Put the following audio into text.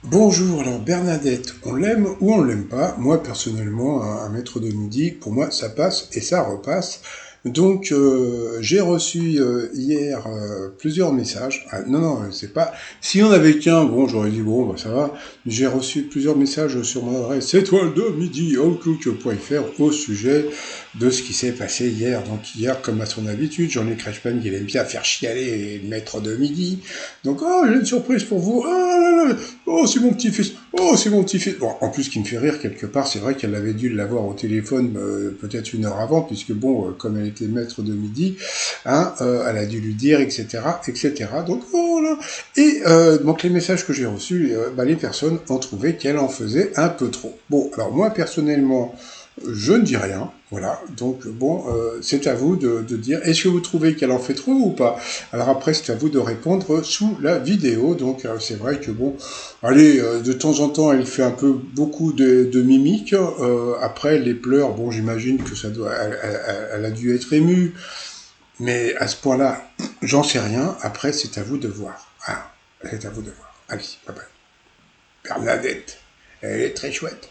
Bonjour, alors Bernadette, on l'aime ou on l'aime pas? Moi personnellement, un maître de midi, pour moi ça passe et ça repasse. Donc j'ai reçu hier plusieurs messages. Ah, non, non, c'est pas. Si on avait qu'un, bon, j'aurais dit bon, bah, ça va. J'ai reçu plusieurs messages sur mon adresse étoile de midi outlook.fr au sujet de ce qui s'est passé hier. Donc hier, comme à son habitude, Jean-Luc Reichmann, il aime bien faire chialer le maître de midi. Donc oh, j'ai une surprise pour vous. Oh, c'est mon petit-fils. Oh, c'est mon petit-fils. Bon, en plus, ce qui me fait rire quelque part, c'est vrai qu'elle avait dû l'avoir au téléphone peut-être une heure avant, puisque bon, comme elle était maître de midi, hein, elle a dû lui dire, etc., etc. Donc voilà. Et donc les messages que j'ai reçus, bah, les personnes ont trouvé qu'elle en faisait un peu trop. Bon, alors moi personnellement, je ne dis rien, voilà. Donc bon, c'est à vous de dire, est-ce que vous trouvez qu'elle en fait trop ou pas? Alors après, c'est à vous de répondre sous la vidéo. Donc c'est vrai que bon, allez, de temps en temps, elle fait un peu beaucoup de mimiques. Après, les pleurs, bon, j'imagine que ça doit, elle a dû être émue, mais à ce point-là, j'en sais rien. Après, c'est à vous de voir. Ah, c'est à vous de voir. Allez, bye bye. Bernadette, elle est très chouette.